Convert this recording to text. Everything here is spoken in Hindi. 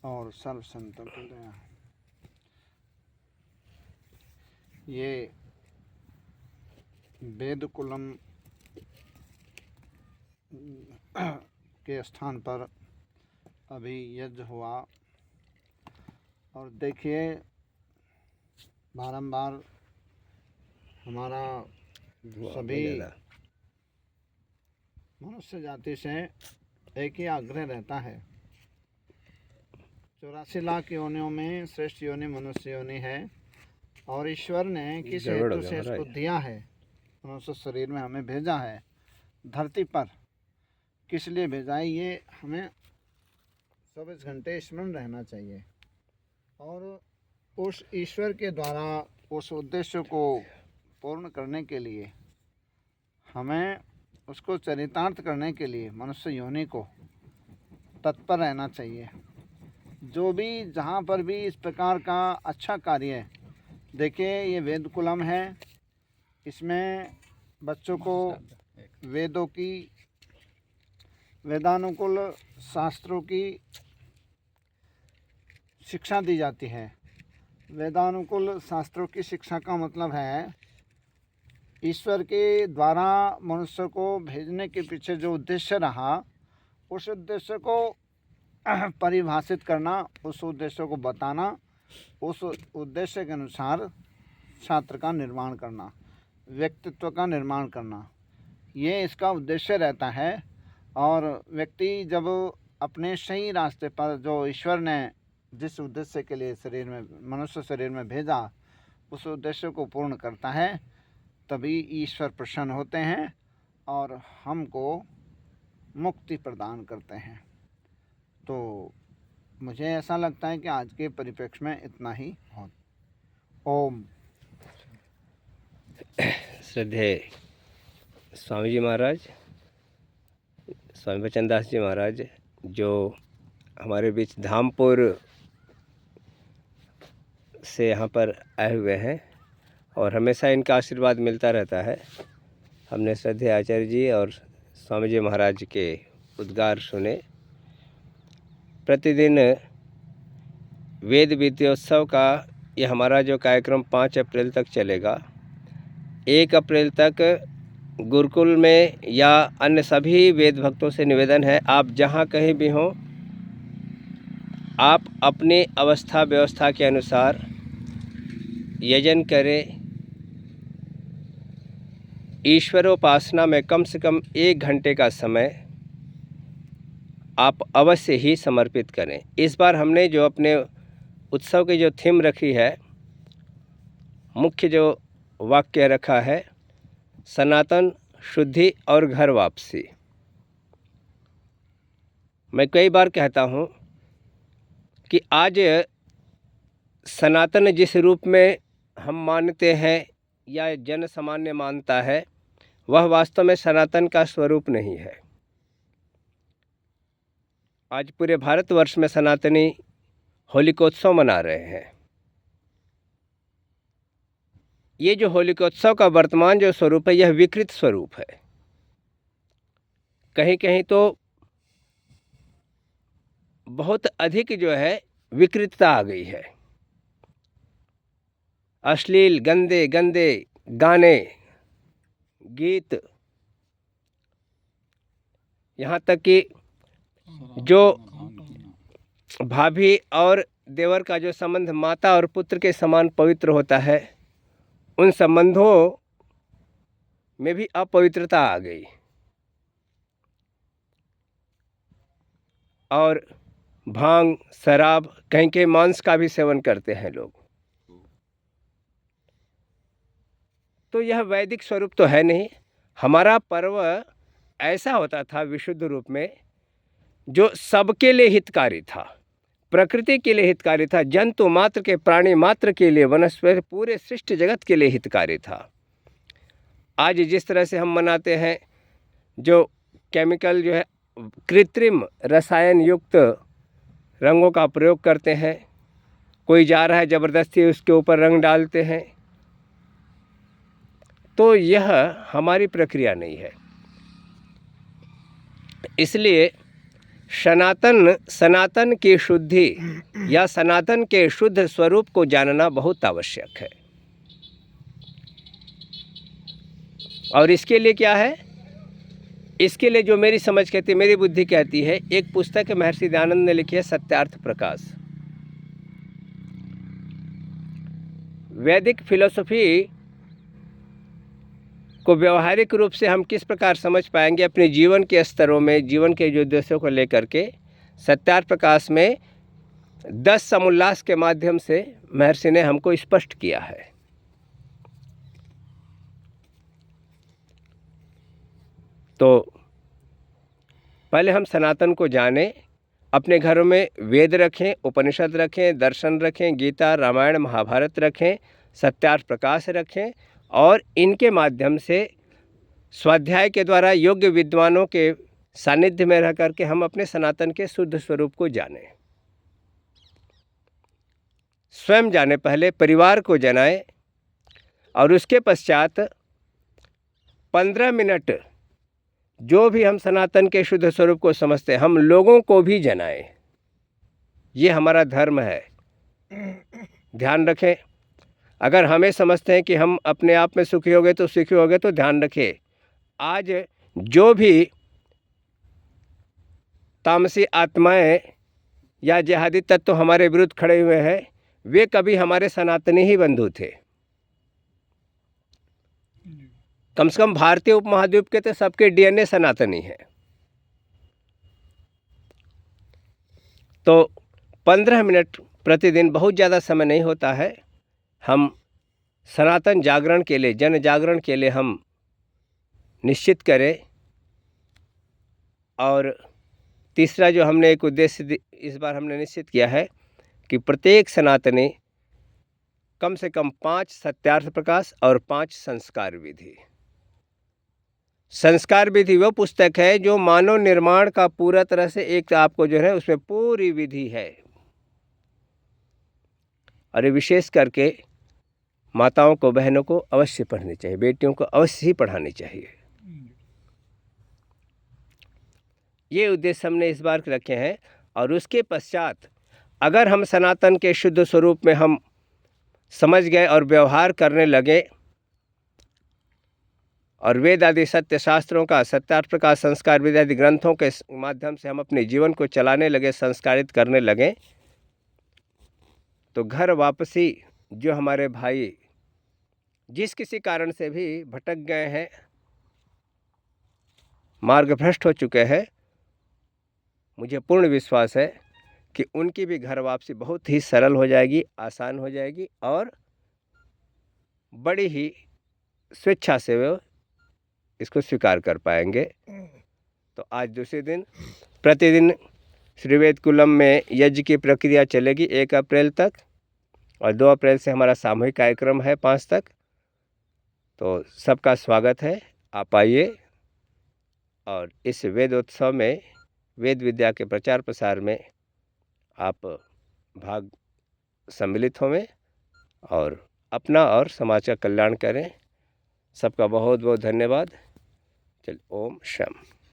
और सर्व संतों की दया। ये वेदकुलम के स्थान पर अभी यज्ञ हुआ और देखिए बारंबार हमारा सभी मनुष्य जाति से एक ही आग्रह रहता है। 84 लाख योनियों में श्रेष्ठ योनि मनुष्य योनि है और ईश्वर ने किस हेतु से इसको दिया है, मनुष्य शरीर में हमें भेजा है, धरती पर किस लिए भेजा है, ये हमें 24 घंटे स्मरण रहना चाहिए। और उस ईश्वर के द्वारा उस उद्देश्य को पूर्ण करने के लिए हमें उसको चरितार्थ करने के लिए मनुष्य योनि को तत्पर रहना चाहिए। जो भी जहाँ पर भी इस प्रकार का अच्छा कार्य है, देखिए ये वेदकुलम है, इसमें बच्चों को वेदों की, वेदानुकूल शास्त्रों की शिक्षा दी जाती है। वेदानुकूल शास्त्रों की शिक्षा का मतलब है ईश्वर के द्वारा मनुष्य को भेजने के पीछे जो उद्देश्य रहा, उस उद्देश्य को परिभाषित करना, उस उद्देश्य को बताना, उस उद्देश्य के अनुसार छात्र का निर्माण करना, व्यक्तित्व का निर्माण करना, ये इसका उद्देश्य रहता है। और व्यक्ति जब अपने सही रास्ते पर जो ईश्वर ने जिस उद्देश्य के लिए शरीर में, मनुष्य शरीर में भेजा, उस उद्देश्य को पूर्ण करता है, तभी ईश्वर प्रसन्न होते हैं और हमको मुक्ति प्रदान करते हैं। तो मुझे ऐसा लगता है कि आज के परिप्रेक्ष्य में इतना ही बहुत। ओम। श्रद्धेय स्वामी जी महाराज, स्वामी बचन दास जी महाराज, जो हमारे बीच धामपुर से यहाँ पर आए हुए हैं और हमेशा इनका आशीर्वाद मिलता रहता है। हमने श्रद्धेय आचार्य जी और स्वामी जी महाराज के उद्गार सुने। प्रतिदिन वेद विद्योत्सव का ये हमारा जो कार्यक्रम 5 अप्रैल तक चलेगा, 1 अप्रैल तक गुरुकुल में या अन्य सभी वेद भक्तों से निवेदन है, आप जहाँ कहीं भी हों, आप अपनी अवस्था व्यवस्था के अनुसार यजन करें। ईश्वरोपासना में कम से कम 1 घंटे का समय आप अवश्य ही समर्पित करें। इस बार हमने जो अपने उत्सव की जो थीम रखी है, मुख्य जो वाक्य रखा है, सनातन, शुद्धि और घर वापसी। मैं कई बार कहता हूँ कि आज सनातन जिस रूप में हम मानते हैं या जन सामान्य मानता है, वह वास्तव में सनातन का स्वरूप नहीं है। आज पूरे भारतवर्ष में सनातनी होलिकोत्सव मना रहे हैं। ये जो होलिकोत्सव का वर्तमान जो स्वरूप है, यह विकृत स्वरूप है। कहीं कहीं तो बहुत अधिक जो है विकृतता आ गई है। अश्लील गंदे गंदे गाने, गीत, यहाँ तक कि जो भाभी और देवर का जो संबंध माता और पुत्र के समान पवित्र होता है, उन संबंधों में भी अपवित्रता आ गई। और भांग, शराब, कहीं के मांस का भी सेवन करते हैं लोग। तो यह वैदिक स्वरूप तो है नहीं। हमारा पर्व ऐसा होता था विशुद्ध रूप में, जो सबके लिए हितकारी था, प्रकृति के लिए हितकारी था, जंतु मात्र के, प्राणी मात्र के लिए, वनस्पति, पूरे सृष्टि जगत के लिए हितकारी था। आज जिस तरह से हम मनाते हैं, जो केमिकल जो है, कृत्रिम रसायन युक्त रंगों का प्रयोग करते हैं, कोई जा रहा है ज़बरदस्ती उसके ऊपर रंग डालते हैं, तो यह हमारी प्रक्रिया नहीं है। इसलिए सनातन की शुद्धि या सनातन के शुद्ध स्वरूप को जानना बहुत आवश्यक है। और इसके लिए क्या है? इसके लिए जो मेरी समझ कहती है, मेरी बुद्धि कहती है, एक पुस्तक महर्षि दयानंद ने लिखी है, सत्यार्थ प्रकाश। वैदिक फिलॉसफी को व्यवहारिक रूप से हम किस प्रकार समझ पाएंगे अपने जीवन के स्तरों में, जीवन के जो उद्देश्यों को लेकर के, सत्यार्थ प्रकाश में 10 समुल्लास के माध्यम से महर्षि ने हमको स्पष्ट किया है। तो पहले हम सनातन को जानें, अपने घरों में वेद रखें, उपनिषद रखें, दर्शन रखें, गीता, रामायण, महाभारत रखें, सत्यार्थ प्रकाश रखें, और इनके माध्यम से स्वाध्याय के द्वारा योग्य विद्वानों के सानिध्य में रह करके हम अपने सनातन के शुद्ध स्वरूप को जानें। स्वयं जाने, पहले परिवार को जनाएं, और उसके पश्चात 15 मिनट जो भी हम सनातन के शुद्ध स्वरूप को समझते हैं, हम लोगों को भी जनाएं। ये हमारा धर्म है। ध्यान रखें, अगर हमें समझते हैं कि हम अपने आप में सुखी हो गए तो सुखी हो गए, तो ध्यान रखें, आज जो भी तामसी आत्माएं या जिहादी तत्व हमारे विरुद्ध खड़े हुए हैं, वे कभी हमारे सनातनी ही बंधु थे। कम से कम भारतीय उपमहाद्वीप के तो सबके डीएनए सनातनी है। तो 15 मिनट प्रतिदिन बहुत ज़्यादा समय नहीं होता है, हम सनातन जागरण के लिए, जन जागरण के लिए हम निश्चित करें। और तीसरा जो हमने एक उद्देश्य इस बार हमने निश्चित किया है कि प्रत्येक सनातनी कम से कम 5 सत्यार्थ प्रकाश और 5 संस्कार विधि। संस्कार विधि वो पुस्तक है जो मानव निर्माण का पूरा तरह से एक आपको जो है उसमें पूरी विधि है। और ये विशेष करके माताओं को, बहनों को अवश्य पढ़नी चाहिए, बेटियों को अवश्य ही पढ़ानी चाहिए। ये उद्देश्य हमने इस बार रखे हैं। और उसके पश्चात अगर हम सनातन के शुद्ध स्वरूप में हम समझ गए और व्यवहार करने लगे, और वेद आदि सत्य शास्त्रों का, सत्यार्थ प्रकाश, संस्कार विधि आदि ग्रंथों के माध्यम से हम अपने जीवन को चलाने लगे, संस्कारित करने लगे, तो घर वापसी जो हमारे भाई जिस किसी कारण से भी भटक गए हैं, मार्गभ्रष्ट हो चुके हैं, मुझे पूर्ण विश्वास है कि उनकी भी घर वापसी बहुत ही सरल हो जाएगी, आसान हो जाएगी, और बड़ी ही स्वेच्छा से वे इसको स्वीकार कर पाएंगे। तो आज दूसरे दिन प्रतिदिन श्री वेद कुलम में यज्ञ की प्रक्रिया चलेगी 1 अप्रैल तक, और 2 अप्रैल से हमारा सामूहिक कार्यक्रम है 5 तक। तो सबका स्वागत है, आप आइए और इस वेदोत्सव में, वेद विद्या के प्रचार प्रसार में आप भाग सम्मिलित होवें और अपना और समाज का कल्याण करें। सबका बहुत बहुत धन्यवाद। चल, ओम शम।